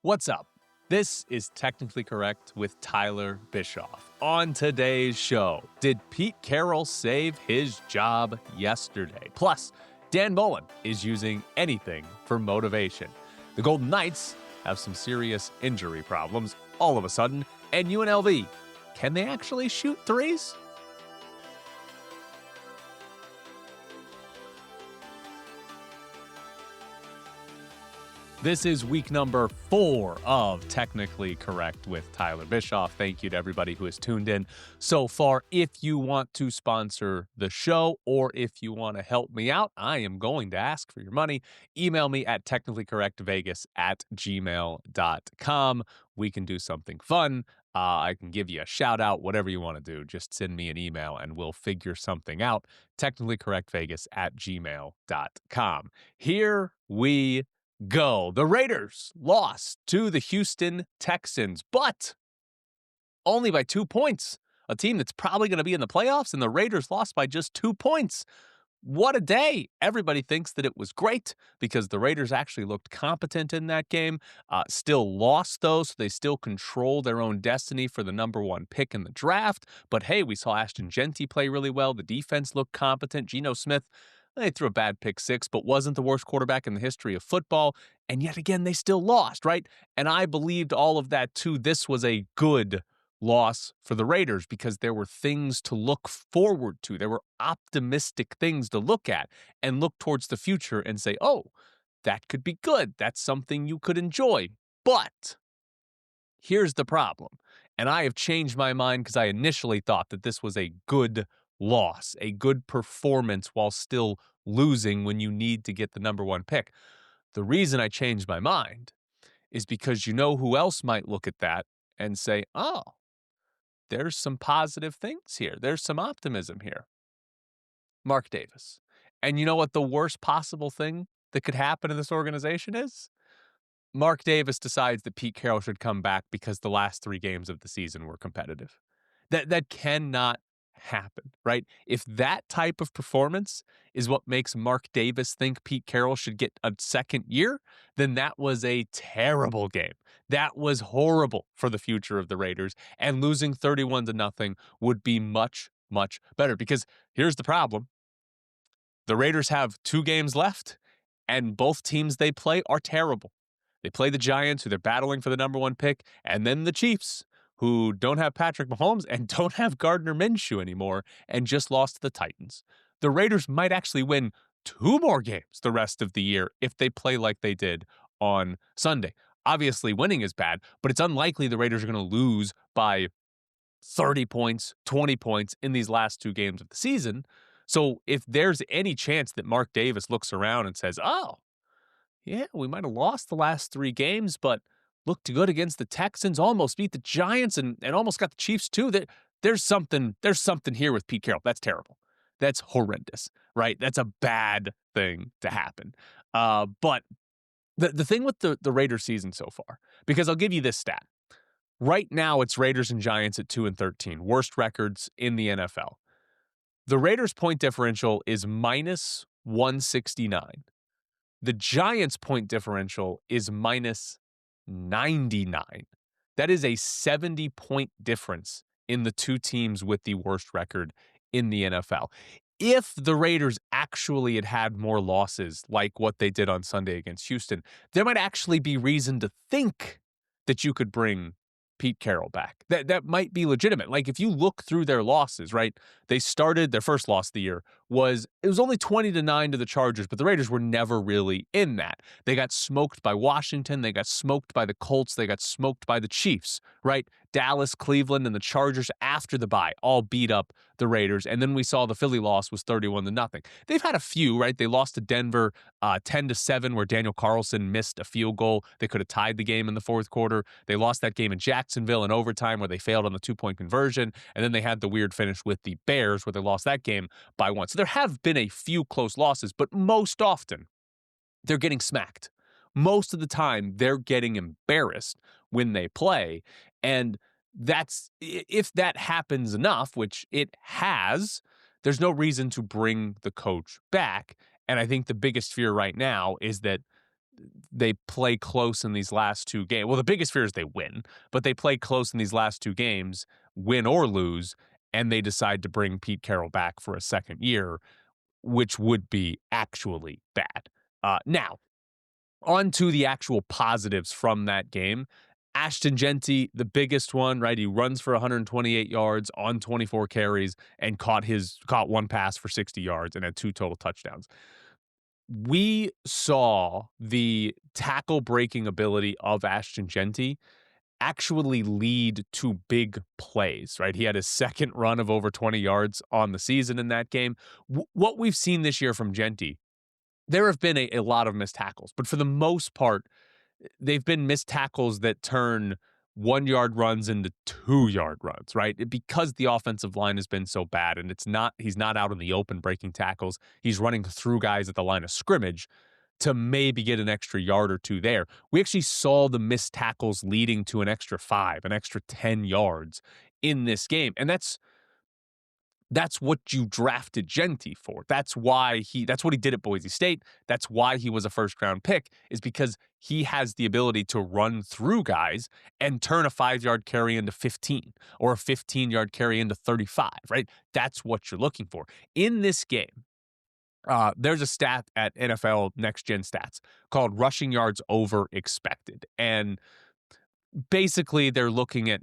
What's up? This is Technically Correct with Tyler Bischoff. On today's show, did Pete Carroll save his job yesterday? Plus, Dan Mullen is using anything for motivation. The Golden Knights have some serious injury problems all of a sudden, and UNLV, can they actually shoot threes? This is week number 4 of Technically Correct with Tyler Bischoff. Thank you to everybody who has tuned in so far. If you want to sponsor the show or if you want to help me out, I am going to ask for your money. Email me at technicallycorrectvegas@gmail.com. We can do something fun. I can give you a shout out, whatever you want to do. Just send me an email and we'll figure something out. Technicallycorrectvegas@gmail.com. Here we go. The Raiders lost to the Houston Texans, but only by 2 points. A team that's probably going to be in the playoffs, and the Raiders lost by just 2 points. What a day. Everybody thinks that it was great because the Raiders actually looked competent in that game. Still lost, though, so they still control their own destiny for the number 1 pick in the draft. But hey, we saw Ashton Genty play really well. The defense looked competent. Geno Smith, they threw a bad pick 6, but wasn't the worst quarterback in the history of football. And yet again, they still lost, right? And I believed all of that too. This was a good loss for the Raiders because there were things to look forward to. There were optimistic things to look at and look towards the future and say, oh, that could be good. That's something you could enjoy. But here's the problem. And I have changed my mind because I initially thought that this was a good loss, a good performance while still losing when you need to get the number 1 pick. The reason I changed my mind is because you know who else might look at that and say, oh, there's some positive things here. There's some optimism here. Mark Davis. And you know what the worst possible thing that could happen in this organization is? Mark Davis decides that Pete Carroll should come back because the last 3 games of the season were competitive. That cannot happen, right? If that type of performance is what makes Mark Davis think Pete Carroll should get a second year, then that was a terrible game. That was horrible for the future of the Raiders, and losing 31-0 would be much, much better because here's the problem. The Raiders have 2 games left, and both teams they play are terrible. They play the Giants, who they're battling for the number 1 pick, and then the Chiefs, who don't have Patrick Mahomes and don't have Gardner Minshew anymore and just lost to the Titans. The Raiders might actually win 2 more games the rest of the year if they play like they did on Sunday. Obviously, winning is bad, but it's unlikely the Raiders are going to lose by 30 points, 20 points in these last 2 games of the season. So if there's any chance that Mark Davis looks around and says, oh, yeah, we might have lost the last 3 games, but looked good against the Texans, almost beat the Giants, and almost got the Chiefs too. There's something here with Pete Carroll. That's terrible. That's horrendous, right? That's a bad thing to happen. But the thing with the Raiders season so far, because I'll give you this stat. Right now, it's Raiders and Giants at 2-13, worst records in the NFL. The Raiders' point differential is minus 169. The Giants' point differential is minus 99. That is a 70-point difference in the 2 teams with the worst record in the NFL. If the Raiders actually had more losses like what they did on Sunday against Houston, there might actually be reason to think that you could bring Pete Carroll back. That might be legitimate. Like if you look through their losses, right? They started their first loss of the year was only 20-9 to the Chargers, but the Raiders were never really in that. They got smoked by Washington, they got smoked by the Colts, they got smoked by the Chiefs, right? Dallas, Cleveland, and the Chargers after the bye all beat up the Raiders, and then we saw the Philly loss was 31-0. They've had a few, right? They lost to Denver 10-7, where Daniel Carlson missed a field goal. They could have tied the game in the 4th quarter. They lost that game in Jacksonville in overtime, where they failed on the 2-point conversion, and then they had the weird finish with the Bears, where they lost that game by 1. So there have been a few close losses, but most often they're getting smacked. Most of the time, they're getting embarrassed when they play. And that's, if that happens enough, which it has, there's no reason to bring the coach back. And I think the biggest fear right now is that they play close in these last two games. Well, the biggest fear is they win, but they play close in these last two games, win or lose, and they decide to bring Pete Carroll back for a second year, which would be actually bad. Now, on to the actual positives from that game. Ashton Genty, the biggest one, right? He runs for 128 yards on 24 carries and caught one pass for 60 yards and had 2 total touchdowns. We saw the tackle breaking ability of Ashton Genty actually lead to big plays, right? He had his second run of over 20 yards on the season in that game. What we've seen this year from Genty, there have been a lot of missed tackles, but for the most part, they've been missed tackles that turn 1-yard runs into 2-yard runs, right? Because the offensive line has been so bad and he's not out in the open breaking tackles. He's running through guys at the line of scrimmage to maybe get an extra yard or 2 there. We actually saw the missed tackles leading to an extra 5, an extra 10 yards in this game. And that's what you drafted Genty for. That's what he did at Boise State. That's why he was a first-round pick, is because he has the ability to run through guys and turn a 5-yard carry into 15 or a 15-yard carry into 35, right? That's what you're looking for. In this game, there's a stat at NFL Next Gen Stats called rushing yards over expected. And basically, they're looking at,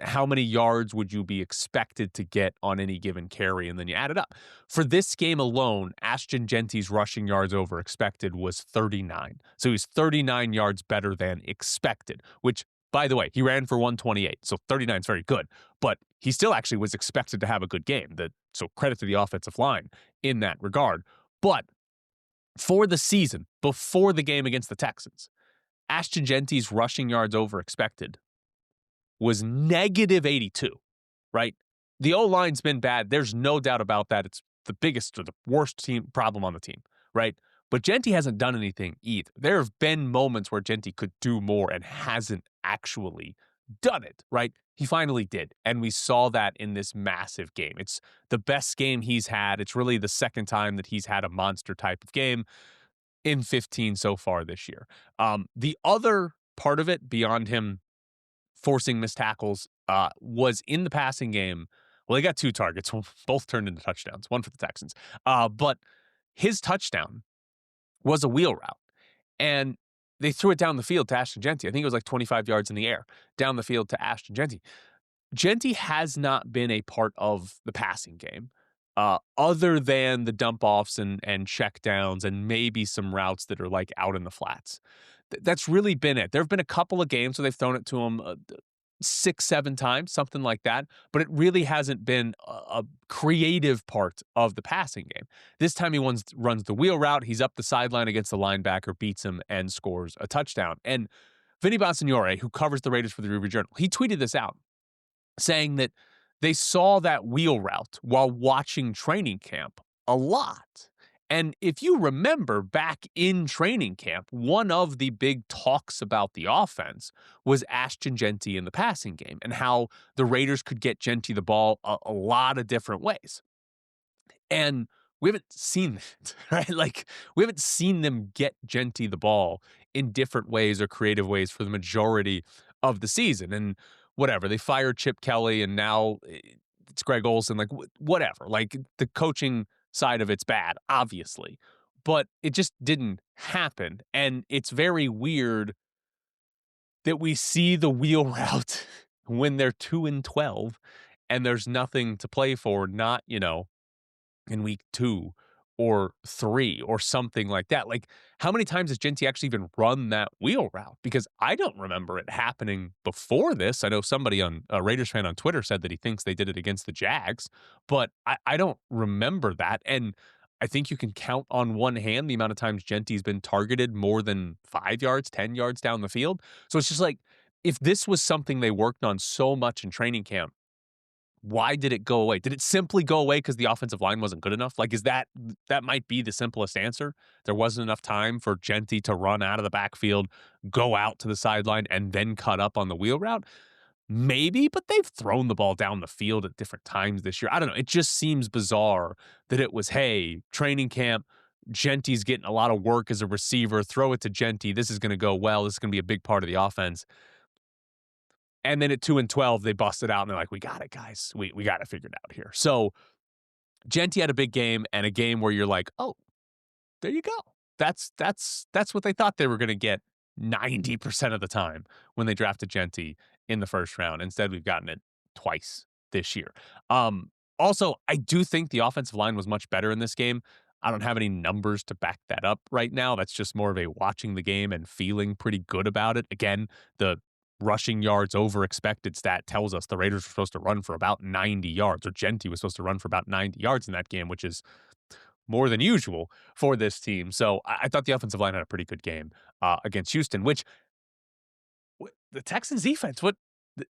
how many yards would you be expected to get on any given carry, and then you add it up. For this game alone, Ashton Genty's rushing yards over expected was 39. So he's 39 yards better than expected, which, by the way, he ran for 128. So 39 is very good, but he still actually was expected to have a good game. So credit to the offensive line in that regard. But for the season, before the game against the Texans, Ashton Genty's rushing yards over expected was negative 82, right? The O-line's been bad. There's no doubt about that. It's the biggest or the worst team problem on the team, right? But Genty hasn't done anything either. There have been moments where Genty could do more and hasn't actually done it, right? He finally did. And we saw that in this massive game. It's the best game he's had. It's really the second time that he's had a monster type of game in 15 so far this year. The other part of it, beyond him forcing missed tackles, was in the passing game. Well, he got 2 targets, both turned into touchdowns, one for the Texans. But his touchdown was a wheel route. And they threw it down the field to Ashton Genty. I think it was like 25 yards in the air down the field to Ashton Genty. Genty has not been a part of the passing game. Other than the dump offs and check downs and maybe some routes that are like out in the flats. That's really been it. There have been a couple of games where they've thrown it to him 6-7 times, something like that, but it really hasn't been a creative part of the passing game. This time he runs the wheel route. He's up the sideline against the linebacker, beats him, and scores a touchdown. And Vinny Bonsignore, who covers the Raiders for the Review-Journal, he tweeted this out, saying that they saw that wheel route while watching training camp a lot. And if you remember back in training camp, one of the big talks about the offense was Ashton Genty in the passing game and how the Raiders could get Genty the ball a lot of different ways. And we haven't seen that, right? Like, we haven't seen them get Genty the ball in different ways or creative ways for the majority of the season. And whatever, they fired Chip Kelly and now it's Greg Olsen, like whatever. Like, the coaching side of it's bad, obviously, but it just didn't happen. And it's very weird that we see the wheel route when they're 2-12 and there's nothing to play for, not, in week 2 or 3 or something like that. Like, how many times has Genty actually even run that wheel route? Because I don't remember it happening before this. I know somebody a Raiders fan on Twitter said that he thinks they did it against the Jags, but I don't remember that. And I think you can count on one hand the amount of times Genty's been targeted more than 5 yards, 10 yards down the field. So it's just like, if this was something they worked on so much in training camp, why did it go away? Did it simply go away because the offensive line wasn't good enough? Like, that might be the simplest answer. There wasn't enough time for Genty to run out of the backfield, go out to the sideline, and then cut up on the wheel route. Maybe, but they've thrown the ball down the field at different times this year. I don't know. It just seems bizarre that it was, hey, training camp, Genti's getting a lot of work as a receiver. Throw it to Genti. This is going to go well. This is going to be a big part of the offense. And then at 2-12, they bust it out and they're like, we got it, guys. We got it figured out here. So Genti had a big game and a game where you're like, oh, there you go. That's what they thought they were going to get 90% of the time when they drafted Genti in the first round. Instead, we've gotten it twice this year. Also, I do think the offensive line was much better in this game. I don't have any numbers to back that up right now. That's just more of a watching the game and feeling pretty good about it. Again, the rushing yards over expected stat tells us the Raiders were supposed to run for about 90 yards, or Genti was supposed to run for about 90 yards in that game, which is more than usual for this team. So I thought the offensive line had a pretty good game against Houston, which the Texans defense,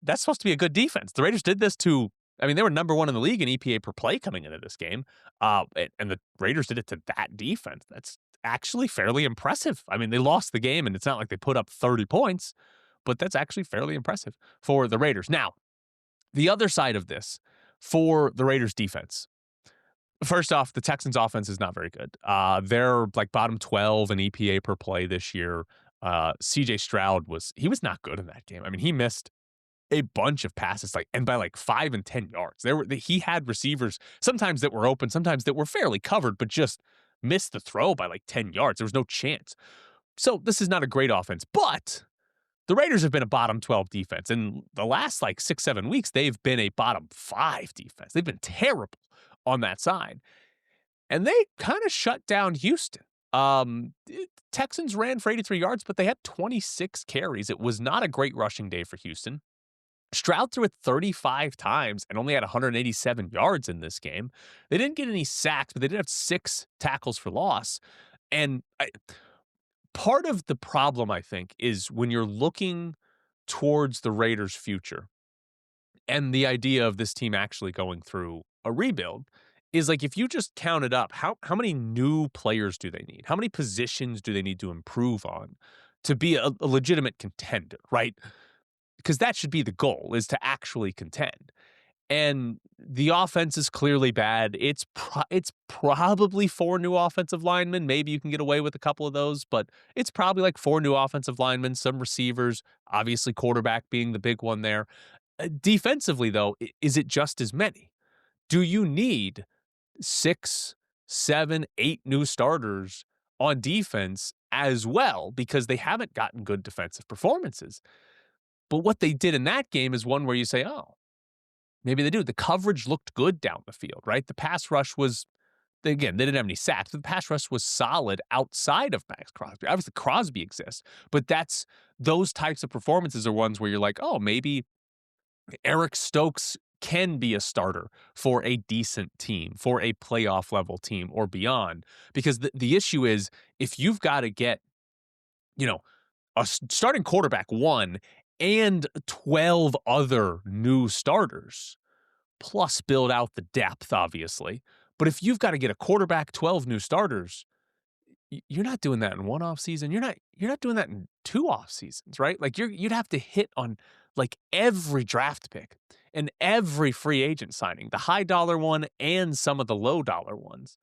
that's supposed to be a good defense. The Raiders did this to, I mean, they were number 1 in the league in EPA per play coming into this game. And the Raiders did it to that defense. That's actually fairly impressive. I mean, they lost the game and it's not like they put up 30 points, but that's actually fairly impressive for the Raiders. Now, the other side of this for the Raiders defense. First off, the Texans offense is not very good. They're like bottom 12 in EPA per play this year. CJ Stroud was not good in that game. I mean, he missed a bunch of passes, and by 5 and 10 yards. He had receivers sometimes that were open, sometimes that were fairly covered, but just missed the throw by 10 yards. There was no chance. So this is not a great offense, but the Raiders have been a bottom 12 defense. In the last 6-7 weeks, they've been a bottom 5 defense. They've been terrible on that side. And they kind of shut down Houston. Texans ran for 83 yards, but they had 26 carries. It was not a great rushing day for Houston. Stroud threw it 35 times and only had 187 yards in this game. They didn't get any sacks, but they did have 6 tackles for loss. And part of the problem, I think, is when you're looking towards the Raiders' future and the idea of this team actually going through a rebuild is if you just count it up, how many new players do they need? How many positions do they need to improve on to be a legitimate contender, right? Because that should be the goal, is to actually contend. And the offense is clearly bad. It's probably 4 new offensive linemen. Maybe you can get away with a couple of those, but it's probably 4 new offensive linemen, some receivers, obviously quarterback being the big one there. Defensively, though, is it just as many? Do you need 6, 7, 8 new starters on defense as well? Because they haven't gotten good defensive performances. But what they did in that game is one where you say, oh, maybe they do. The coverage looked good down the field, right? The pass rush was, again, they didn't have any sacks, but the pass rush was solid outside of Max Crosby. Obviously, Crosby exists, but those types of performances are ones where you're like, oh, maybe Eric Stokes can be a starter for a decent team, for a playoff level team or beyond. Because the issue is, if you've got to get, a starting quarterback 1 and 12 other new starters, plus build out the depth, obviously. But if you've got to get a quarterback, 12 new starters, you're not doing that in 1 off season. You're not doing that in 2 off seasons, right? You'd have to hit on every draft pick and every free agent signing, the high dollar one and some of the low dollar ones,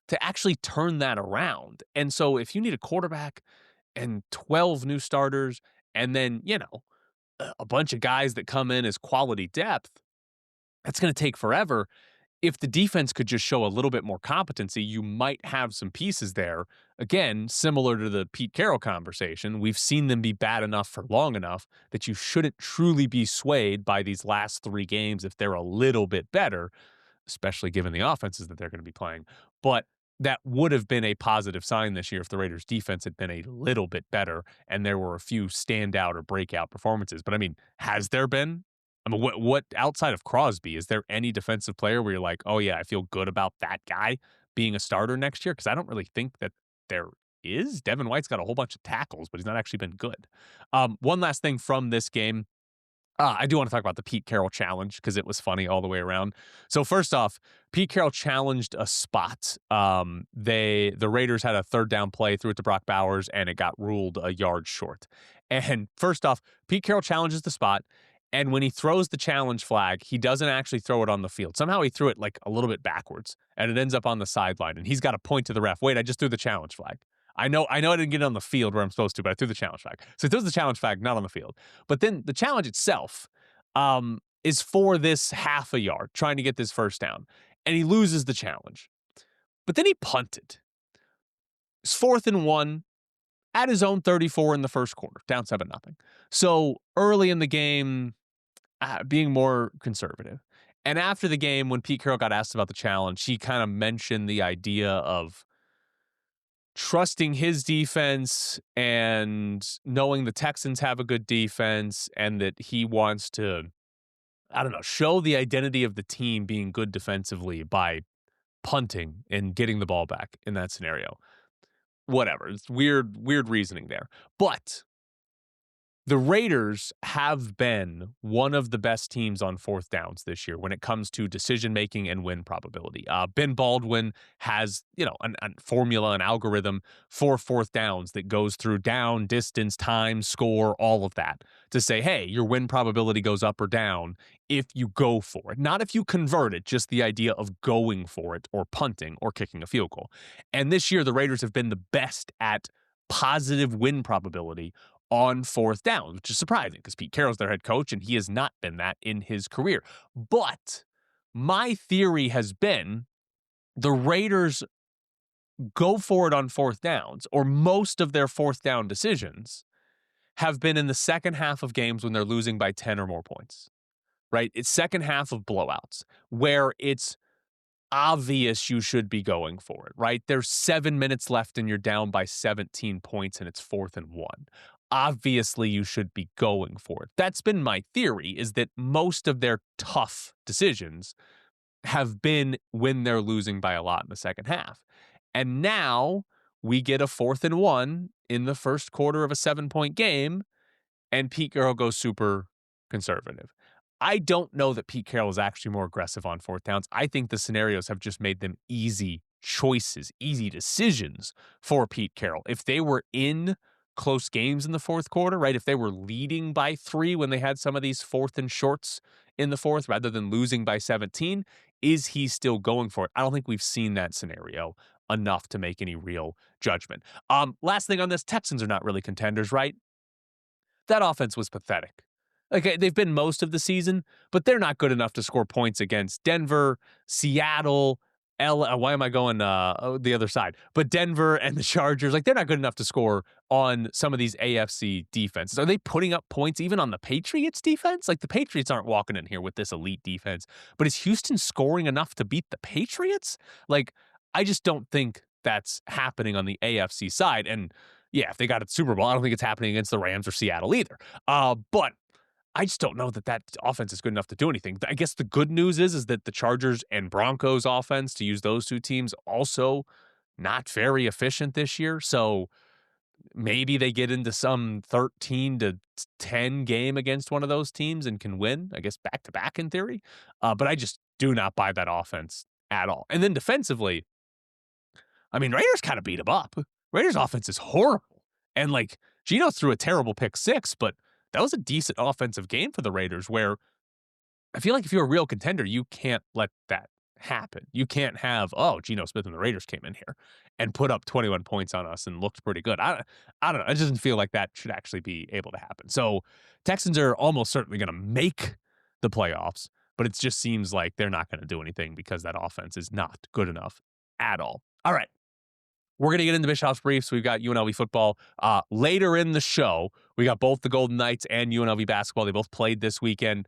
to actually turn that around. And so if you need a quarterback and 12 new starters and then, a bunch of guys that come in as quality depth, that's going to take forever. If the defense could just show a little bit more competency, you might have some pieces there. Again, similar to the Pete Carroll conversation, we've seen them be bad enough for long enough that you shouldn't truly be swayed by these last 3 games if they're a little bit better, especially given the offenses that they're going to be playing. But that would have been a positive sign this year if the Raiders' defense had been a little bit better and there were a few standout or breakout performances. But, I mean, has there been? I mean, what outside of Crosby, is there any defensive player where you're like, oh, yeah, I feel good about that guy being a starter next year? Because I don't really think that there is. Devin White's got a whole bunch of tackles, but he's not actually been good. One last thing from this game. I do want to talk about the Pete Carroll challenge because it was funny all the way around. So first off, Pete Carroll challenged a spot. The Raiders had a 3rd down play, threw it to Brock Bowers, and it got ruled a yard short. And first off, Pete Carroll challenges the spot, And when he throws the challenge flag, he doesn't actually throw it on the field. Somehow he threw it like a little bit backwards, and it ends up on the sideline. And he's got to point to the ref. Wait, I just threw the challenge flag. I know I didn't get it on the field where I'm supposed to, but I threw the challenge flag. So he throws the challenge flag, not on the field. But then the challenge itself is for this half a yard, trying to get this first down. And he loses the challenge. But then he punted. It's 4th and 1 at his own 34 in the first quarter, down 7-0. So early in the game, being more conservative. And after the game, when Pete Carroll got asked about the challenge, he kind of mentioned the idea of trusting his defense and knowing the Texans have a good defense and that he wants to, show the identity of the team being good defensively by punting and getting the ball back in that scenario. Whatever. It's weird reasoning there. But the Raiders have been one of the best teams on 4th downs this year when it comes to decision-making and win probability. Ben Baldwin has, a formula, an algorithm for 4th downs that goes through down, distance, time, score, all of that to say, hey, your win probability goes up or down if you go for it. Not if you convert it, just the idea of going for it or punting or kicking a field goal. And this year, the Raiders have been the best at positive win probability on 4th down, which is surprising because Pete Carroll's their head coach and he has not been that in his career. But my theory has been the Raiders go for it on 4th downs, or most of their 4th down decisions have been in the second half of games when they're losing by 10 or more points, right? It's second half of blowouts where it's obvious you should be going for it, right? There's 7 minutes left and you're down by 17 points and it's 4th and 1. Obviously, you should be going for it. That's been my theory, is that most of their tough decisions have been when they're losing by a lot in the second half. And now we get a 4th and 1 in the first quarter of a 7-point game, and Pete Carroll goes super conservative. I don't know that Pete Carroll is actually more aggressive on 4th downs. I think the scenarios have just made them easy choices, easy decisions for Pete Carroll. If they were in close games in the fourth quarter, right? If they were leading by 3 when they had some of these 4th and shorts in the fourth, rather than losing by 17, is he still going for it? I don't think we've seen that scenario enough to make any real judgment. Last thing on this, Texans are not really contenders, right? That offense was pathetic. Okay, they've been most of the season, but they're not good enough to score points against Denver, Seattle, why am I going the other side? But Denver and the Chargers, like, they're not good enough to score on some of these AFC defenses. Are they putting up points even on the Patriots defense? Like, the Patriots aren't walking in here with this elite defense, but is Houston scoring enough to beat the Patriots? Like, I just don't think that's happening on the AFC side. And yeah, if they got a Super Bowl, I don't think it's happening against the Rams or Seattle either. But I just don't know that offense is good enough to do anything. I guess the good news is that the Chargers and Broncos offense, to use those two teams, also not very efficient this year. So maybe they get into some 13-10 game against one of those teams and can win, I guess, back-to-back in theory. But I just do not buy that offense at all. And then defensively, I mean, Raiders kind of beat them up. Raiders offense is horrible. And like, Geno threw a terrible pick 6, but that was a decent offensive game for the Raiders, where I feel like if you're a real contender, you can't let that happen. You can't have, Geno Smith and the Raiders came in here and put up 21 points on us and looked pretty good. I don't know. It doesn't feel like that should actually be able to happen. So Texans are almost certainly going to make the playoffs, but it just seems like they're not going to do anything because that offense is not good enough at all. All right. We're going to get into Bischoff's Briefs. We've got UNLV football. Later in the show, we got both the Golden Knights and UNLV basketball. They both played this weekend.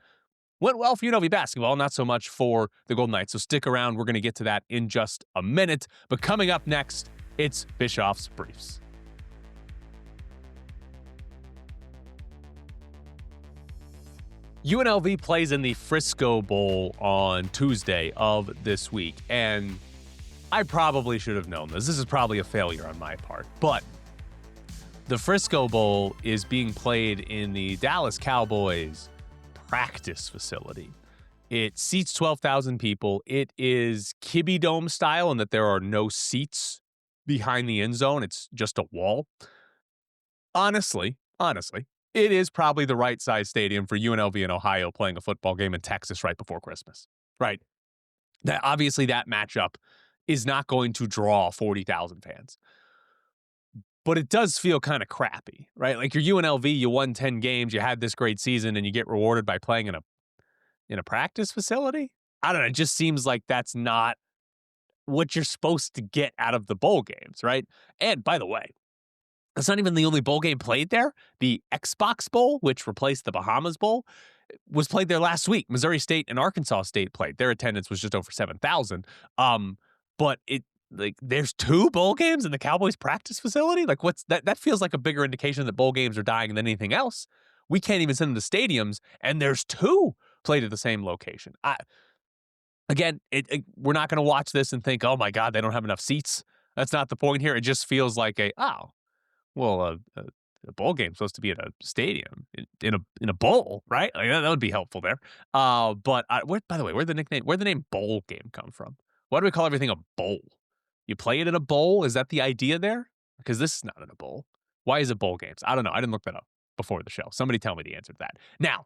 Went well for UNLV basketball, not so much for the Golden Knights. So stick around. We're going to get to that in just a minute. But coming up next, it's Bischoff's Briefs. UNLV plays in the Frisco Bowl on Tuesday of this week. And I probably should have known this. This is probably a failure on my part. But the Frisco Bowl is being played in the Dallas Cowboys practice facility. It seats 12,000 people. It is Kibbe Dome style in that there are no seats behind the end zone. It's just a wall. Honestly, it is probably the right size stadium for UNLV in Ohio playing a football game in Texas right before Christmas, right? That obviously that matchup is not going to draw 40,000 fans. But it does feel kind of crappy, right? Like you're UNLV, you won 10 games, you had this great season, and you get rewarded by playing in a practice facility. I don't know. It just seems like that's not what you're supposed to get out of the bowl games, right? And by the way, that's not even the only bowl game played there. The Xbox Bowl, which replaced the Bahamas Bowl, was played there last week. Missouri State and Arkansas State played. Their attendance was just over 7,000. But there's 2 bowl games in the Cowboys practice facility. Like what's that? That feels like a bigger indication that bowl games are dying than anything else. We can't even send them to stadiums, and there's 2 played at the same location. Again, we're not going to watch this and think, oh my God, they don't have enough seats. That's not the point here. It just feels like a bowl game's supposed to be at a stadium in a bowl, right? Like, that would be helpful there. By the way, where'd the name bowl game come from? Why do we call everything a bowl? You play it in a bowl? Is that the idea there? Because this is not in a bowl. Why is it bowl games? I don't know. I didn't look that up before the show. Somebody tell me the answer to that. Now,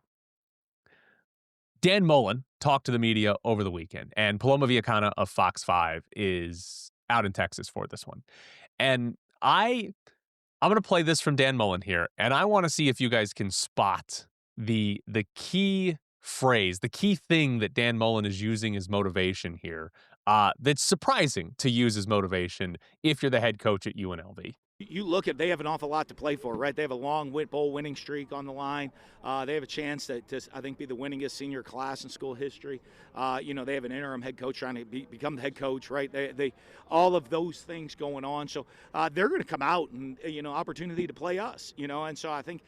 Dan Mullen talked to the media over the weekend, and Paloma Villicana of Fox 5 is out in Texas for this one. And I'm going to play this from Dan Mullen here, and I want to see if you guys can spot the key phrase, the key thing that Dan Mullen is using as motivation here that's surprising to use as motivation if you're the head coach at UNLV. You look at, they have an awful lot to play for, right? They have a long bowl winning streak on the line. They have a chance to, I think, be the winningest senior class in school history. They have an interim head coach trying to become the head coach, right? They all of those things going on. So they're going to come out and, opportunity to play us, and so I think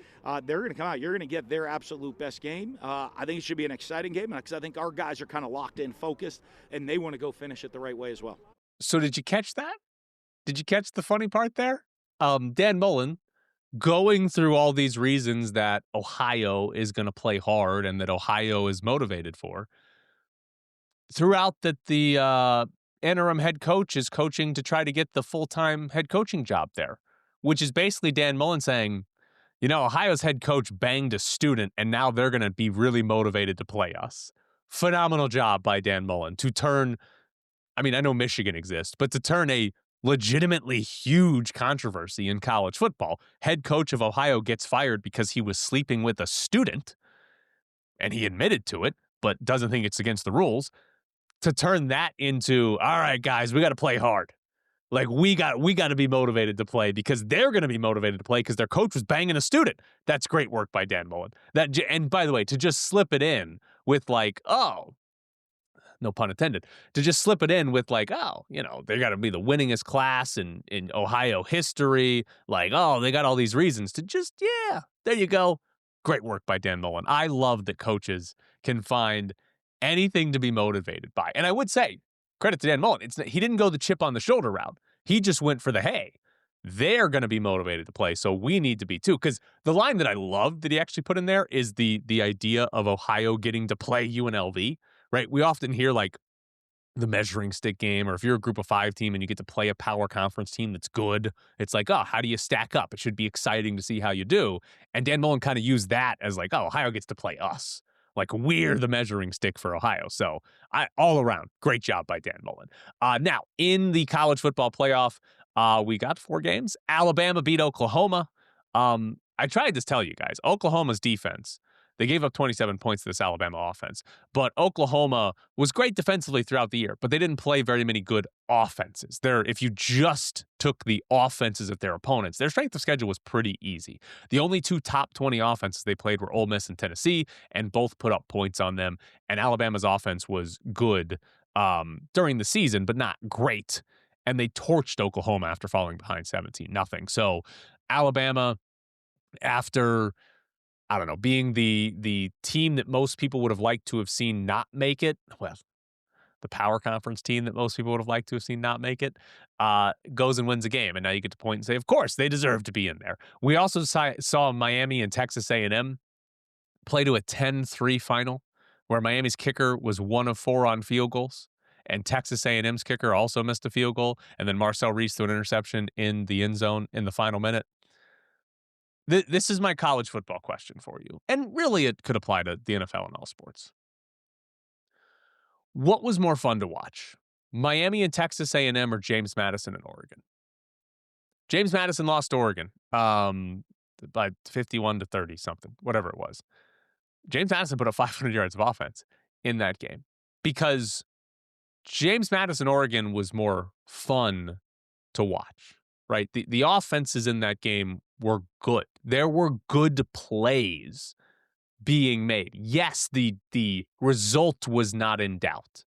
they're going to come out. You're going to get their absolute best game. I think it should be an exciting game because I think our guys are kind of locked in, focused, and they want to go finish it the right way as well. So did you catch that? Did you catch the funny part there? Dan Mullen going through all these reasons that Ohio is going to play hard and that Ohio is motivated for. Throughout that the interim head coach is coaching to try to get the full-time head coaching job there, which is basically Dan Mullen saying, Ohio's head coach banged a student and now they're going to be really motivated to play us. Phenomenal job by Dan Mullen to turn, I know Michigan exists, but to turn a legitimately huge controversy in college football. Head coach of Ohio gets fired because he was sleeping with a student, and he admitted to it, but doesn't think it's against the rules. To turn that into, all right, guys, we got to play hard. Like we got to be motivated to play because they're going to be motivated to play because their coach was banging a student. That's great work by Dan Mullen. And by the way, to just slip it in with no pun intended, to just slip it in with they got to be the winningest class in Ohio history. They got all these reasons to just, there you go. Great work by Dan Mullen. I love that coaches can find anything to be motivated by. And I would say, credit to Dan Mullen, he didn't go the chip on the shoulder route. He just went for the, hey, they're going to be motivated to play, so we need to be too. Because the line that I love that he actually put in there is the idea of Ohio getting to play UNLV. Right, we often hear the measuring stick game, or if you're a group of 5 team and you get to play a power conference team that's good, it's like, oh, how do you stack up? It should be exciting to see how you do. And Dan Mullen kind of used that as Ohio gets to play us. We're the measuring stick for Ohio. So all around, great job by Dan Mullen. Now, in the college football playoff, we got 4 games. Alabama beat Oklahoma. I tried to tell you guys, Oklahoma's defense, they gave up 27 points to this Alabama offense, but Oklahoma was great defensively throughout the year, but they didn't play very many good offenses. If you just took the offenses of their opponents, their strength of schedule was pretty easy. The only 2 top 20 offenses they played were Ole Miss and Tennessee, and both put up points on them, and Alabama's offense was good during the season, but not great, and they torched Oklahoma after falling behind 17-0. So Alabama, after being the team that most people would have liked to have seen not make it, the power conference team that most people would have liked to have seen not make it, goes and wins a game. And now you get to point and say, of course, they deserve to be in there. We also saw Miami and Texas A&M play to a 10-3 final, where Miami's kicker was 1 of 4 on field goals, and Texas A&M's kicker also missed a field goal, and then Marcel Reese threw an interception in the end zone in the final minute. This is my college football question for you, and really it could apply to the NFL and all sports. What was more fun to watch, Miami and Texas A&M or James Madison and Oregon? James Madison lost to Oregon by 51-30 something, whatever it was. James Madison put up 500 yards of offense in that game because James Madison, Oregon was more fun to watch, right? The offenses in that game were good. There were good plays being made. Yes, the result was not in doubt,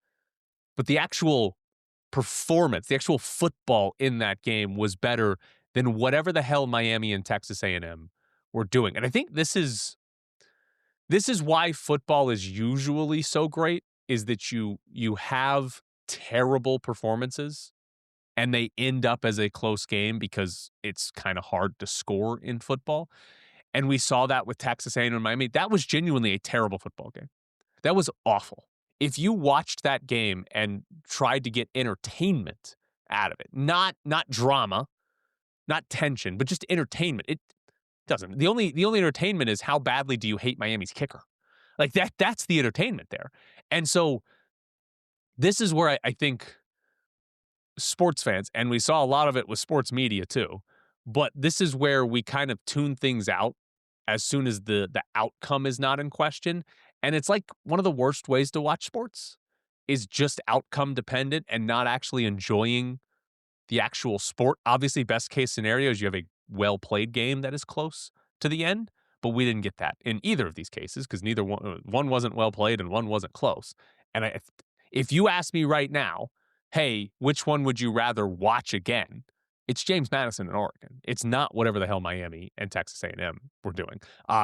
but the actual performance, the actual football in that game was better than whatever the hell Miami and Texas A&M were doing. And I think this is why football is usually so great, is that you have terrible performances and they end up as a close game because it's kind of hard to score in football. And we saw that with Texas A&M and Miami. That was genuinely a terrible football game. That was awful. If you watched that game and tried to get entertainment out of it, not drama, not tension, but just entertainment, it doesn't. The only entertainment is how badly do you hate Miami's kicker? Like that's the entertainment there. And so this is where I think sports fans, and we saw a lot of it with sports media too, but this is where we kind of tune things out as soon as the outcome is not in question. And it's like one of the worst ways to watch sports is just outcome dependent and not actually enjoying the actual sport. Obviously, best case scenario is you have a well played game that is close to the end, but we didn't get that in either of these cases because neither one wasn't well played and one wasn't close. And if you ask me right now, hey, which one would you rather watch again? It's James Madison and Oregon. It's not whatever the hell Miami and Texas A&M were doing.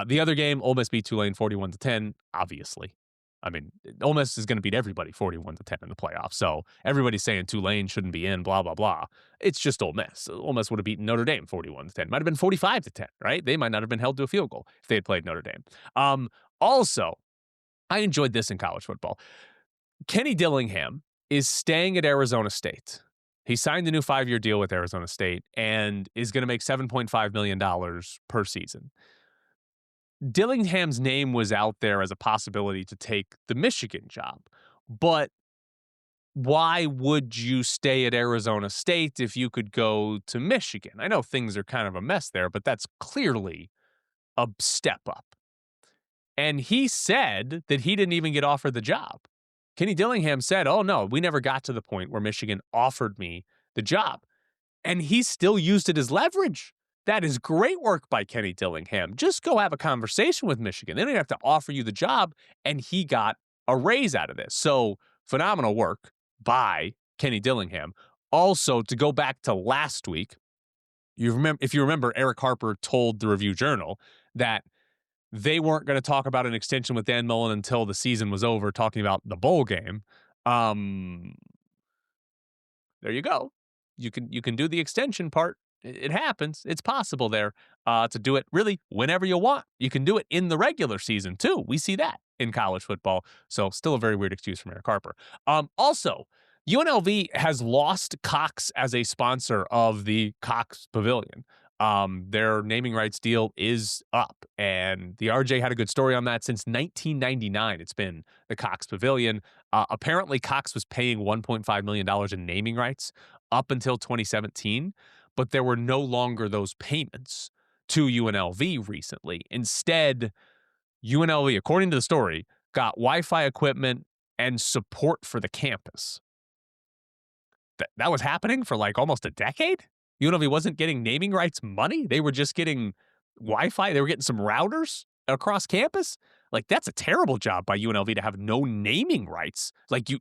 The other game, Ole Miss beat Tulane 41-10. Obviously, I mean, Ole Miss is going to beat everybody 41-10 in the playoffs. So everybody's saying Tulane shouldn't be in, blah, blah, blah. It's just Ole Miss. Ole Miss would have beaten Notre Dame 41-10. Might have been 45-10, right? They might not have been held to a field goal if they had played Notre Dame. Also, I enjoyed this in college football. Kenny Dillingham is staying at Arizona State. He signed a new 5-year deal with Arizona State and is going to make $7.5 million per season. Dillingham's name was out there as a possibility to take the Michigan job, but why would you stay at Arizona State if you could go to Michigan? I know things are kind of a mess there, but that's clearly a step up. And he said that he didn't even get offered the job. Kenny Dillingham said, oh no, we never got to the point where Michigan offered me the job. And he still used it as leverage. That is great work by Kenny Dillingham. Just go have a conversation with Michigan. They don't have to offer you the job. And he got a raise out of this. So phenomenal work by Kenny Dillingham. Also, to go back to last week, if you remember, Eric Harper told the Review Journal that they weren't going to talk about an extension with Dan Mullen until the season was over, talking about the bowl game. There you go. You can do the extension part. It happens. It's possible there to do it really whenever you want. You can do it in the regular season too. We see that in college football. So still a very weird excuse from Eric Harper. Also, UNLV has lost Cox as a sponsor of the Cox Pavilion. Their naming rights deal is up, and the RJ had a good story on that. Since 1999, it's been the Cox Pavilion. Apparently, Cox was paying $1.5 million in naming rights up until 2017, but there were no longer those payments to UNLV recently. Instead, UNLV, according to the story, got Wi-Fi equipment and support for the campus. That was happening for like almost a decade? UNLV wasn't getting naming rights money. They were just getting Wi-Fi. They were getting some routers across campus. Like, that's a terrible job by UNLV to have no naming rights. Like, you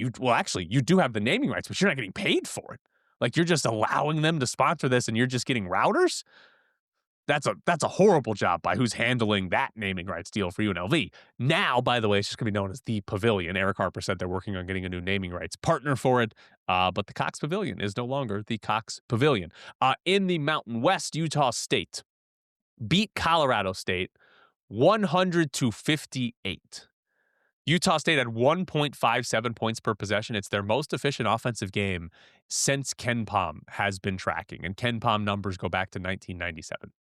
do have the naming rights, but you're not getting paid for it. Like, you're just allowing them to sponsor this and you're just getting routers. That's a horrible job by who's handling that naming rights deal for UNLV. Now, by the way, it's just going to be known as the Pavilion. Eric Harper said they're working on getting a new naming rights partner for it, but the Cox Pavilion is no longer the Cox Pavilion. In the Mountain West, Utah State beat Colorado State 100-58. Utah State had 1.57 points per possession. It's their most efficient offensive game since Ken Pom has been tracking, and Ken Pom numbers go back to 1997.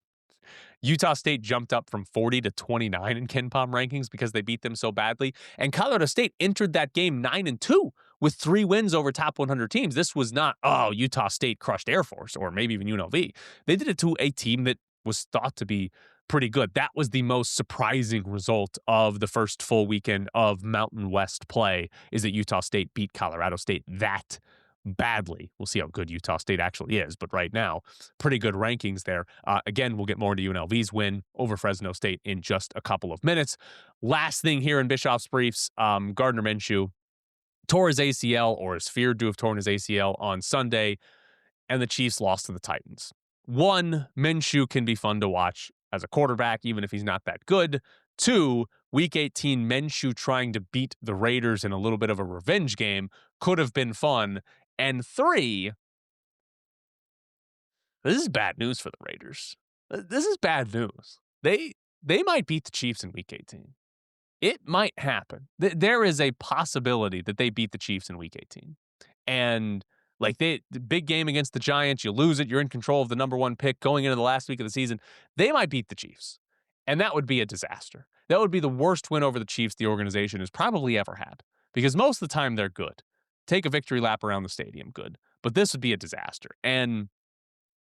Utah State jumped up from 40 to 29 in KenPom rankings because they beat them so badly. And Colorado State entered that game 9-2 with 3 wins over top 100 teams. This was not, oh, Utah State crushed Air Force or maybe even UNLV. They did it to a team that was thought to be pretty good. That was the most surprising result of the first full weekend of Mountain West play, is that Utah State beat Colorado State that badly. We'll see how good Utah State actually is, but right now, pretty good rankings there. Again, we'll get more into UNLV's win over Fresno State in just a couple of minutes. Last thing here in Bischoff's briefs, Gardner Minshew tore his ACL, or is feared to have torn his ACL on Sunday, and the Chiefs lost to the Titans. One, Minshew can be fun to watch as a quarterback, even if he's not that good. Two, Week 18, Minshew trying to beat the Raiders in a little bit of a revenge game could have been fun. And 3, this is bad news for the Raiders. This is bad news. They might beat the Chiefs in Week 18. It might happen. There is a possibility that they beat the Chiefs in Week 18. And like the big game against the Giants, you lose it, you're in control of the number 1 pick going into the last week of the season. They might beat the Chiefs. And that would be a disaster. That would be the worst win over the Chiefs the organization has probably ever had. Because most of the time they're good. Take a victory lap around the stadium, good. But this would be a disaster. And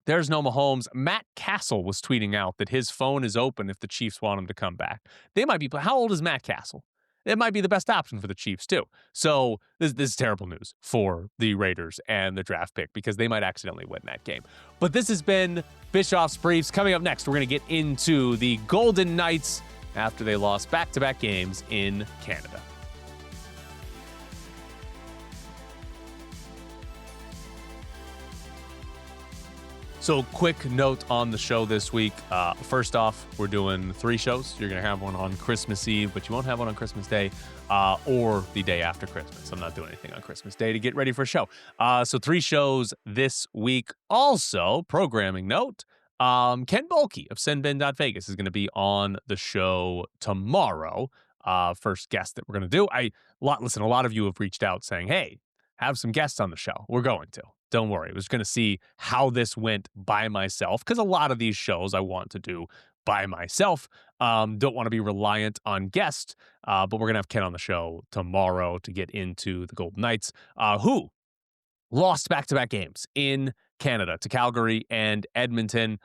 there's no Mahomes. Matt Castle was tweeting out that his phone is open if the Chiefs want him to come back. They might be, how old is Matt Castle? It might be the best option for the Chiefs, too. So this is terrible news for the Raiders and the draft pick, because they might accidentally win that game. But this has been Bischoff's Briefs. Coming up next, we're going to get into the Golden Knights after they lost back-to-back games in Canada. So quick note on the show this week. First off, we're doing 3 shows. You're going to have one on Christmas Eve, but you won't have one on Christmas Day or the day after Christmas. I'm not doing anything on Christmas Day to get ready for a show. So 3 shows this week. Also, programming note, Ken Bulkey of SendBin.Vegas is going to be on the show tomorrow. First guest that we're going to do. A lot of you have reached out saying, hey, have some guests on the show. We're going to. Don't worry. I was going to see how this went by myself, because a lot of these shows I want to do by myself. Don't want to be reliant on guests, but we're going to have Ken on the show tomorrow to get into the Golden Knights, who lost back-to-back games in Canada to Calgary and Edmonton.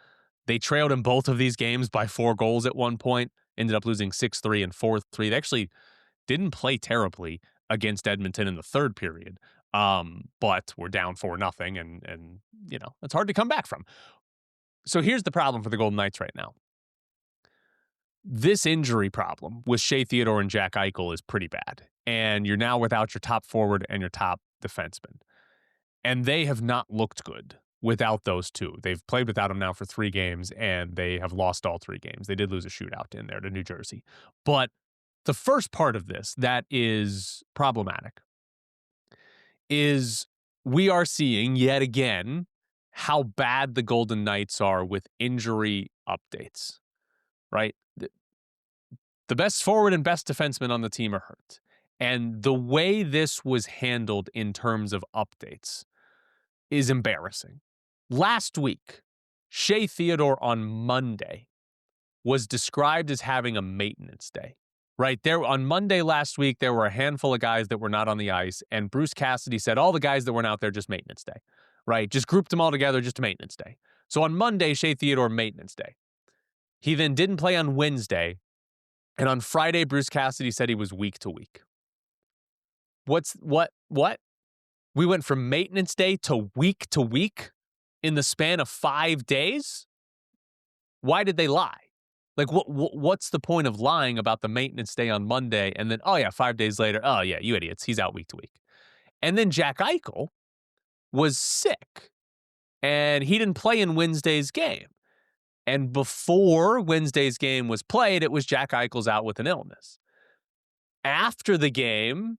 They trailed in both of these games by 4 goals at one point, ended up losing 6-3 and 4-3. They actually didn't play terribly against Edmonton in the third period. But we're down 4-0, and you know, it's hard to come back from. So here's the problem for the Golden Knights right now. This injury problem with Shea Theodore and Jack Eichel is pretty bad. And you're now without your top forward and your top defenseman. And they have not looked good without those two. They've played without them now for 3 games, and they have lost all 3 games. They did lose a shootout in there to New Jersey. But the first part of this that is problematic is we are seeing yet again how bad the Golden Knights are with injury updates, right? The best forward and best defenseman on the team are hurt. And the way this was handled in terms of updates is embarrassing. Last week, Shea Theodore on Monday was described as having a maintenance day. Right there on Monday last week, there were a handful of guys that were not on the ice, and Bruce Cassidy said all the guys that weren't out there, just maintenance day, right? Just grouped them all together, just a maintenance day. So on Monday, Shea Theodore, maintenance day. He then didn't play on Wednesday, and on Friday, Bruce Cassidy said he was week to week. What? We went from maintenance day to week in the span of 5 days? Why did they lie? Like, what's the point of lying about the maintenance day on Monday and then, oh, yeah, 5 days later, oh, yeah, you idiots, he's out week to week. And then Jack Eichel was sick, and he didn't play in Wednesday's game. And before Wednesday's game was played, it was Jack Eichel's out with an illness. After the game,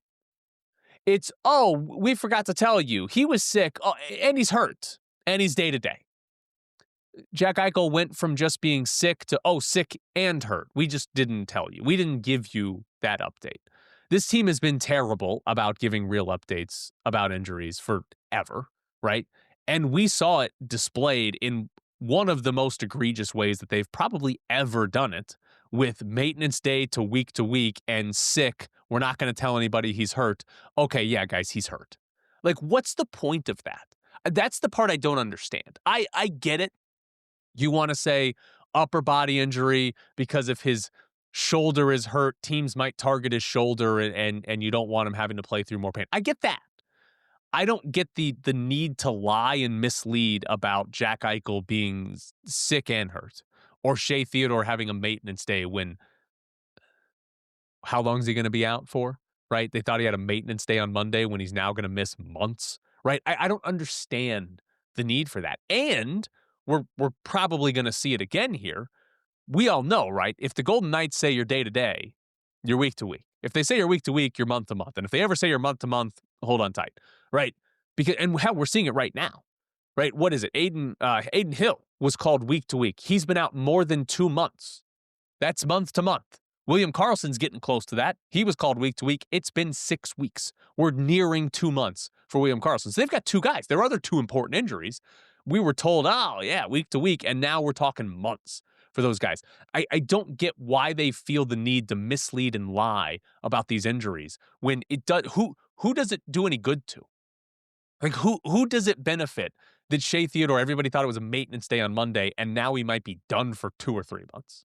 it's, oh, we forgot to tell you, he was sick, and he's hurt, and he's day-to-day. Jack Eichel went from just being sick to, sick and hurt. We just didn't tell you. We didn't give you that update. This team has been terrible about giving real updates about injuries forever, right? And we saw it displayed in one of the most egregious ways that they've probably ever done it, with maintenance day to week and sick. We're not going to tell anybody he's hurt. Okay, yeah, guys, he's hurt. Like, what's the point of that? That's the part I don't understand. I get it. You want to say upper body injury because if his shoulder is hurt, teams might target his shoulder and you don't want him having to play through more pain. I get that. I don't get the need to lie and mislead about Jack Eichel being sick and hurt, or Shea Theodore having a maintenance day when how long is he going to be out for? Right? They thought he had a maintenance day on Monday when he's now going to miss months. Right? I don't understand the need for that. And we're probably going to see it again here. We all know, right? If the Golden Knights say you're day to day, you're week to week. If they say you're week to week, you're month to month. And if they ever say you're month to month, hold on tight, right? Because and how we're seeing it right now, right? What is it? Aiden Hill was called week to week. He's been out more than 2 months. That's month to month. William Karlsson's getting close to that. He was called week to week. It's been 6 weeks. We're nearing 2 months for William Karlsson. So they've got 2 guys. There are other 2 important injuries. We were told, oh, yeah, week to week. And now we're talking months for those guys. I don't get why they feel the need to mislead and lie about these injuries when it does. Who does it do any good to? Like, who does it benefit that Shea Theodore, everybody thought it was a maintenance day on Monday, and now he might be done for 2 or 3 months?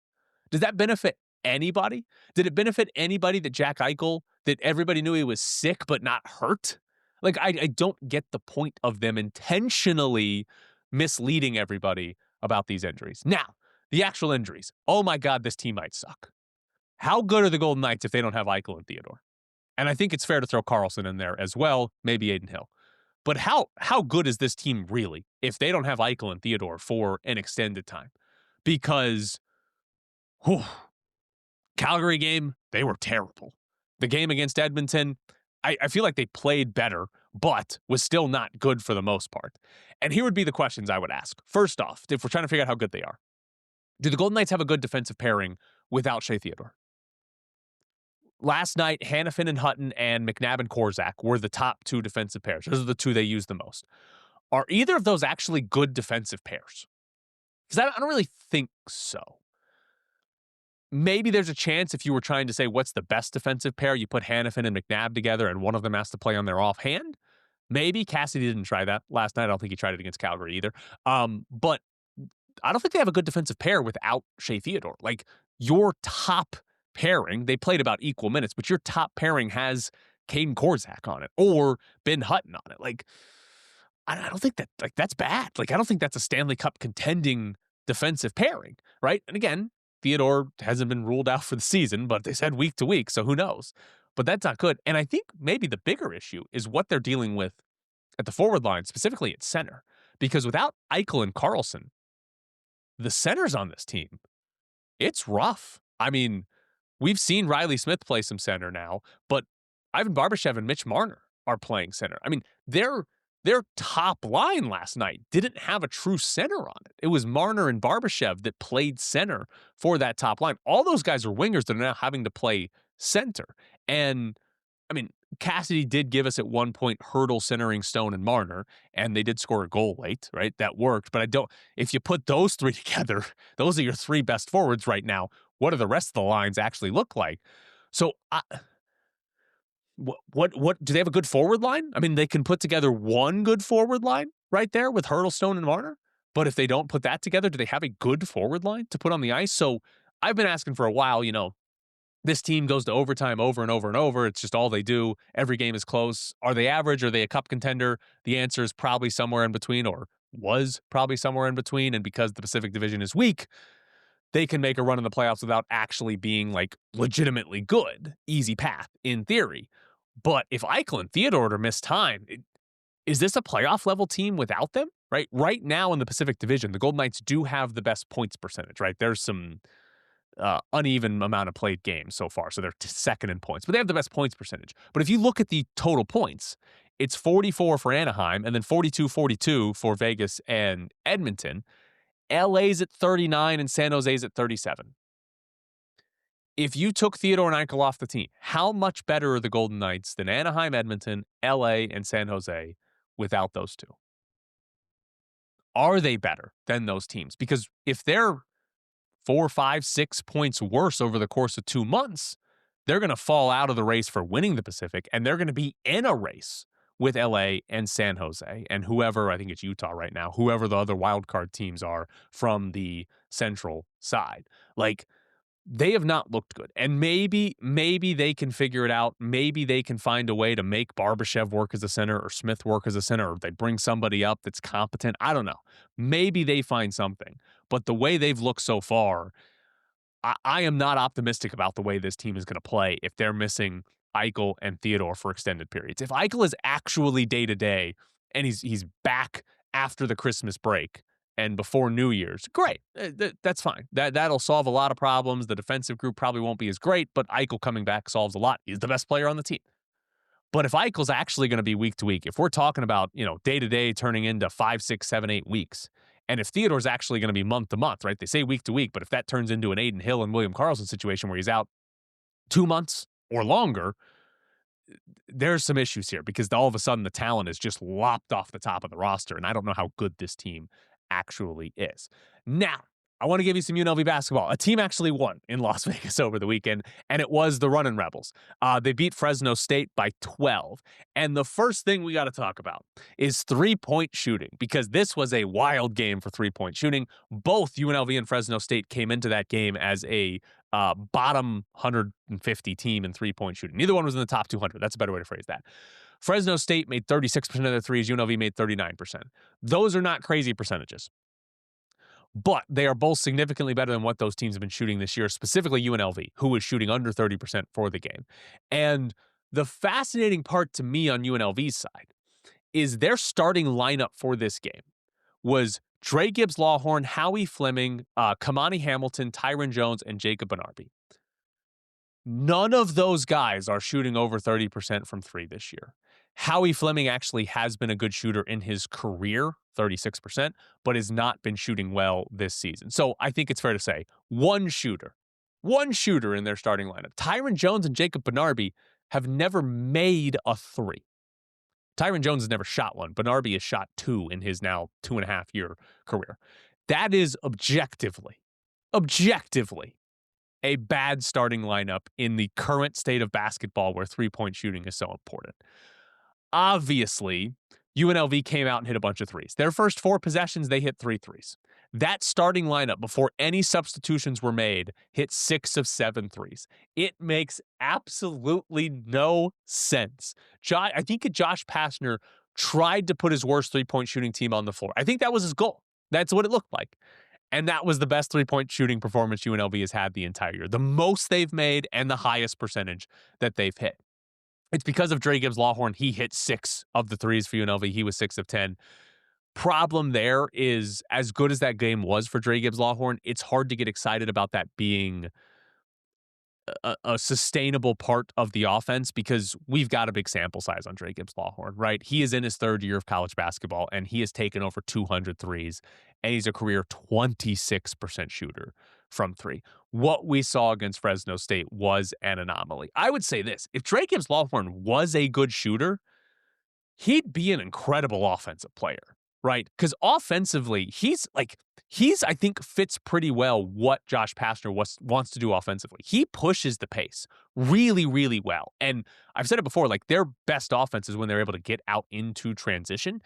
Does that benefit anybody? Did it benefit anybody that Jack Eichel, that everybody knew he was sick but not hurt? Like, I don't get the point of them intentionally misleading everybody about these injuries. Now, the actual injuries. Oh my God, this team might suck. How good are the Golden Knights if they don't have Eichel and Theodore? And I think it's fair to throw Karlsson in there as well, maybe Aiden Hill. But how good is this team really if they don't have Eichel and Theodore for an extended time? Because Calgary game, they were terrible. The game against Edmonton, I feel like they played better, but was still not good for the most part. And here would be the questions I would ask. First off, if we're trying to figure out how good they are, do the Golden Knights have a good defensive pairing without Shea Theodore? Last night, Hannafin and Hutton and McNabb and Korczak were the top 2 defensive pairs. Those are the 2 they use the most. Are either of those actually good defensive pairs? Because I don't really think so. Maybe there's a chance if you were trying to say what's the best defensive pair, you put Hannafin and McNabb together and one of them has to play on their offhand. Maybe Cassidy didn't try that last night. I don't think he tried it against Calgary either. But I don't think they have a good defensive pair without Shea Theodore. Like, your top pairing, they played about equal minutes, but your top pairing has Caden Korczak on it or Ben Hutton on it. Like, I don't think that, like, that's bad. Like, I don't think that's a Stanley Cup contending defensive pairing, right? And again, Theodore hasn't been ruled out for the season, but they said week to week, so who knows? But that's not good. And I think maybe the bigger issue is what they're dealing with at the forward line, specifically at center. Because without Eichel and Karlsson, the centers on this team, it's rough. I mean, we've seen Riley Smith play some center now, but Ivan Barbashev and Mitch Marner are playing center. I mean, their top line last night didn't have a true center on it. It was Marner and Barbashev that played center for that top line. All those guys are wingers that are now having to play center. And, I mean, Cassidy did give us at one point Hurdle centering Stone and Marner, and they did score a goal late, right? That worked. But if you put those 3 together, those are your 3 best forwards right now. What do the rest of the lines actually look like? So, what do they have a good forward line? I mean, they can put together one good forward line right there with Hurdle, Stone, and Marner. But if they don't put that together, do they have a good forward line to put on the ice? So I've been asking for a while, this team goes to overtime over and over and over. It's just all they do. Every game is close. Are they average? Are they a cup contender? The answer is probably somewhere in between, or was probably somewhere in between. And because the Pacific Division is weak, they can make a run in the playoffs without actually being like legitimately good. Easy path in theory. But if Eichel and Theodore are missed time, is this a playoff level team without them? Right now in the Pacific Division, the Golden Knights do have the best points percentage, right? There's some uneven amount of played games so far, so they're second in points, but they have the best points percentage. But if you look at the total points, it's 44 for Anaheim and then 42-42 for Vegas and Edmonton. LA's at 39 and San Jose's at 37. If you took Theodore and Eichel off the team, how much better are the Golden Knights than Anaheim, Edmonton, LA, and San Jose without those 2? Are they better than those teams? Because if they're 4, 5, 6 points worse over the course of 2 months, they're going to fall out of the race for winning the Pacific, and they're going to be in a race with LA and San Jose and whoever, I think it's Utah right now, whoever the other wild card teams are from the central side. Like, they have not looked good. And maybe they can figure it out. Maybe they can find a way to make Barbashev work as a center or Smith work as a center, or they bring somebody up that's competent. I don't know. Maybe they find something. But the way they've looked so far, I am not optimistic about the way this team is going to play if they're missing Eichel and Theodore for extended periods. If Eichel is actually day-to-day and he's back after the Christmas break and before New Year's, great. That's fine. That'll solve a lot of problems. The defensive group probably won't be as great, but Eichel coming back solves a lot. He's the best player on the team. But if Eichel's actually going to be week to week, if we're talking about, day-to-day turning into 5, 6, 7, 8 weeks, and if Theodore's actually going to be month to month, right? They say week to week, but if that turns into an Aiden Hill and William Karlsson situation where he's out 2 months or longer, there's some issues here because all of a sudden the talent is just lopped off the top of the roster, and I don't know how good this team actually is. Now, I want to give you some UNLV basketball. A team actually won in Las Vegas over the weekend, and it was the Runnin' Rebels. They beat Fresno State by 12. And the first thing we got to talk about is three-point shooting, because this was a wild game for three-point shooting. Both UNLV and Fresno State came into that game as a bottom 150 team in three-point shooting. Neither one was in the top 200. That's a better way to phrase that. Fresno State made 36% of their threes. UNLV made 39%. Those are not crazy percentages, but they are both significantly better than what those teams have been shooting this year, specifically UNLV, who was shooting under 30% for the game. And the fascinating part to me on UNLV's side is their starting lineup for this game was Dre Gibbs-Lawhorn, Howie Fleming, Kamani Hamilton, Tyron Jones, and Jacob Benarbi. None of those guys are shooting over 30% from three this year. Howie Fleming actually has been a good shooter in his career, 36%, but has not been shooting well this season. So I think it's fair to say one shooter in their starting lineup. Tyron Jones and Jacob Benarbi have never made a three. Tyron Jones has never shot one. Benarbi has shot two in his now 2.5-year career. That is objectively a bad starting lineup in the current state of basketball where three-point shooting is so important. Obviously, UNLV came out and hit a bunch of threes. Their first 4 possessions, they hit 3 threes. That starting lineup, before any substitutions were made, hit 6 of 7 threes. It makes absolutely no sense. I think Josh Pastner tried to put his worst three-point shooting team on the floor. I think that was his goal. That's what it looked like. And that was the best three-point shooting performance UNLV has had the entire year. The most they've made and the highest percentage that they've hit. It's because of Dre Gibbs-Lawhorn. He hit 6 of the threes for UNLV. He was 6 of 10. Problem there is, as good as that game was for Dre Gibbs-Lawhorn, it's hard to get excited about that being a sustainable part of the offense because we've got a big sample size on Dre Gibbs-Lawhorn, right? He is in his 3rd year of college basketball, and he has taken over 200 threes, and he's a career 26% shooter from 3. What we saw against Fresno State was an anomaly. I would say this: if Dre Gibbs-Lawhorn was a good shooter, he'd be an incredible offensive player, right? Because offensively, he's I think fits pretty well what Josh Pastner wants to do offensively. He pushes the pace really, really well. And I've said it before, their best offense is when they're able to get out into transition.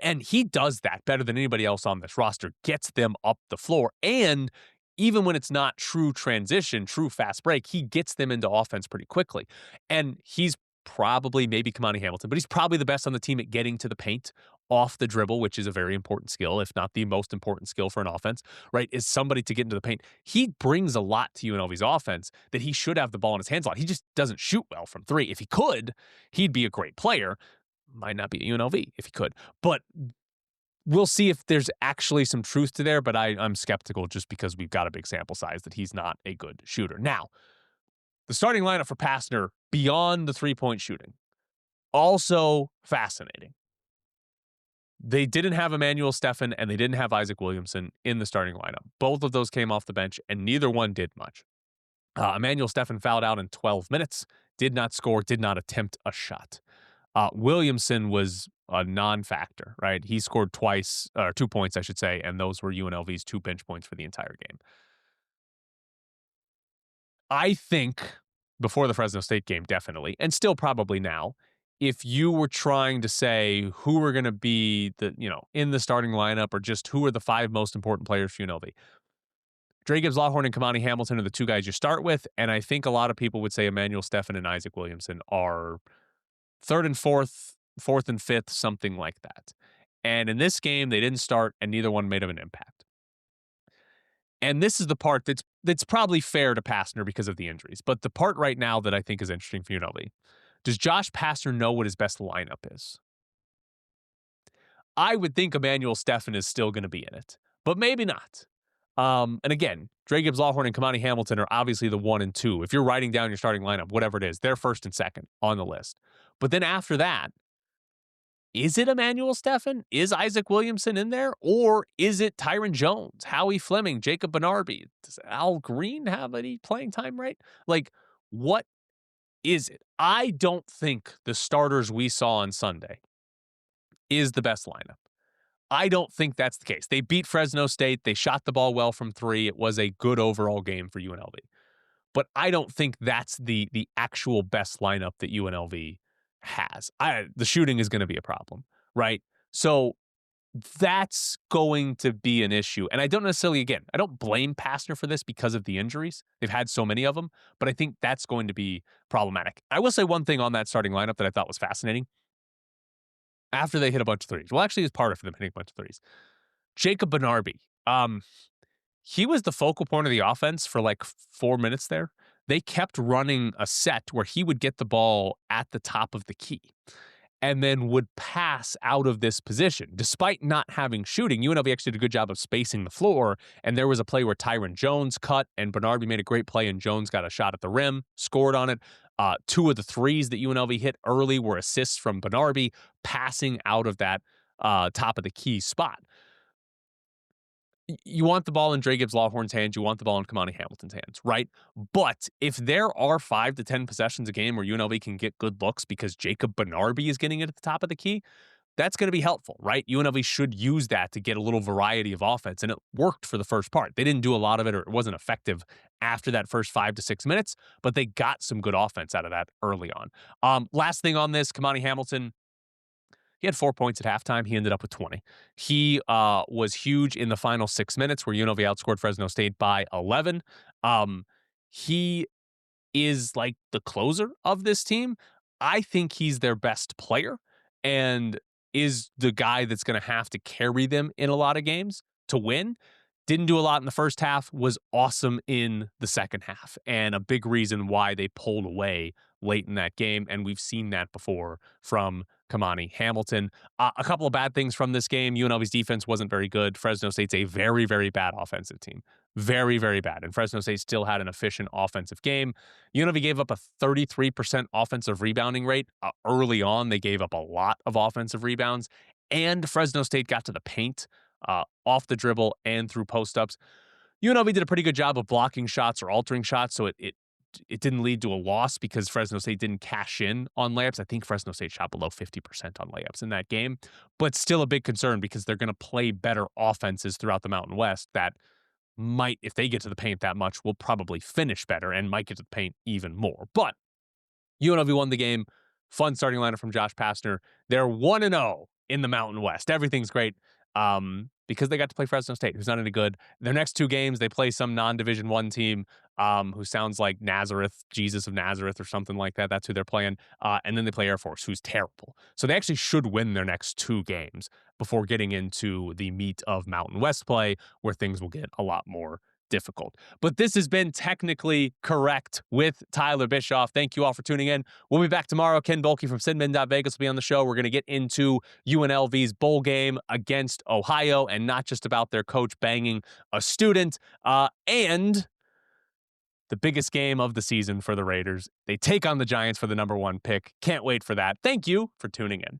And he does that better than anybody else on this roster, gets them up the floor. And even when it's not true transition, true fast break, he gets them into offense pretty quickly. And he's probably, maybe Kamani Hamilton, but he's probably the best on the team at getting to the paint off the dribble, which is a very important skill, if not the most important skill for an offense, right? Is somebody to get into the paint. He brings a lot to UNLV's offense that he should have the ball in his hands a lot. He just doesn't shoot well from 3. If he could, he'd be a great player. Might not be at UNLV if he could, but we'll see if there's actually some truth to there, but I'm skeptical just because we've got a big sample size that he's not a good shooter. Now, the starting lineup for Pastner beyond the three-point shooting, also fascinating. They didn't have Emmanuel Steffen and they didn't have Isaac Williamson in the starting lineup. Both of those came off the bench and neither one did much. Emmanuel Steffen fouled out in 12 minutes, did not score, did not attempt a shot. Williamson was a non-factor, right? He scored twice, or 2 points, I should say, and those were UNLV's 2 bench points for the entire game. I think before the Fresno State game, definitely, and still probably now, if you were trying to say who are going to be in the starting lineup or just who are the 5 most important players for UNLV, Dre Gibbs Lawhorn and Kamani Hamilton are the 2 guys you start with, and I think a lot of people would say Emmanuel Steffen and Isaac Williamson are third and fourth and fifth, something like that. And in this game, they didn't start, and neither one made of an impact. And this is the part that's probably fair to Pastner because of the injuries. But the part right now that I think is interesting for UNLV, does Josh Pastner know what his best lineup is? I would think Emmanuel Steffen is still going to be in it, but maybe not. And again, Dre Gibbs Lawhorn and Kamani Hamilton are obviously the 1 and 2. If you're writing down your starting lineup, whatever it is, they're first and second on the list. But then after that, is it Emmanuel Steffen? Is Isaac Williamson in there? Or is it Tyron Jones, Howie Fleming, Jacob Benarby? Does Al Green have any playing time, right? Like, what is it? I don't think the starters we saw on Sunday is the best lineup. I don't think that's the case. They beat Fresno State. They shot the ball well from 3. It was a good overall game for UNLV. But I don't think that's the actual best lineup that UNLV has. The shooting is going to be a problem, right? So that's going to be an issue. And I don't necessarily, again, I don't blame Pastner for this because of the injuries. They've had so many of them, but I think that's going to be problematic. I will say one thing on that starting lineup that I thought was fascinating. After they hit a bunch of threes, well, actually, it's part of them hitting a bunch of threes. Jacob Benarby, he was the focal point of the offense for like 4 minutes there. They kept running a set where he would get the ball at the top of the key and then would pass out of this position. Despite not having shooting, UNLV actually did a good job of spacing the floor, and there was a play where Tyron Jones cut, and Benarby made a great play, and Jones got a shot at the rim, scored on it. 2 of the threes that UNLV hit early were assists from Benarby, passing out of that top of the key spot. You want the ball in Dre Gibbs Lawhorn's hands. You want the ball in Kamani Hamilton's hands, right? But if there are 5 to 10 possessions a game where UNLV can get good looks because Jacob Benarby is getting it at the top of the key, that's going to be helpful, right? UNLV should use that to get a little variety of offense, and it worked for the first part. They didn't do a lot of it, or it wasn't effective after that first 5 to 6 minutes, but they got some good offense out of that early on. Last thing on this, Kamani Hamilton, he had 4 points at halftime. He ended up with 20. He was huge in the final 6 minutes where UNLV outscored Fresno State by 11. He is like the closer of this team. I think he's their best player and is the guy that's going to have to carry them in a lot of games to win. Didn't do a lot in the first half, was awesome in the second half, and a big reason why they pulled away late in that game, and we've seen that before from Kamani Hamilton. A couple of bad things from this game. UNLV's defense wasn't very good. Fresno State's a very, very bad offensive team. Very, very bad. And Fresno State still had an efficient offensive game. UNLV gave up a 33% offensive rebounding rate. Early on, they gave up a lot of offensive rebounds, and Fresno State got to the paint off the dribble and through post-ups. UNLV did a pretty good job of blocking shots or altering shots, so it didn't lead to a loss because Fresno State didn't cash in on layups. I think Fresno State shot below 50% on layups in that game, but still a big concern because they're going to play better offenses throughout the Mountain West that might, if they get to the paint that much, will probably finish better and might get to the paint even more. But UNLV won the game. Fun starting lineup from Josh Pastner. They're 1-0 in the Mountain West. Everything's great. Because they got to play Fresno State, who's not any good. Their next 2 games, they play some non-Division I team who sounds like Nazareth, Jesus of Nazareth or something like that. That's who they're playing. And then they play Air Force, who's terrible. So they actually should win their next 2 games before getting into the meat of Mountain West play, where things will get a lot more difficult. But this has been Technically Correct with Tyler Bischoff. Thank you all for tuning in. We'll be back tomorrow. Ken Bolke from Vegas will be on the show. We're going to get into UNLV's bowl game against Ohio, and not just about their coach banging a student, and the biggest game of the season for the Raiders. They take on the Giants for the #1 pick. Can't wait for that. Thank you for tuning in.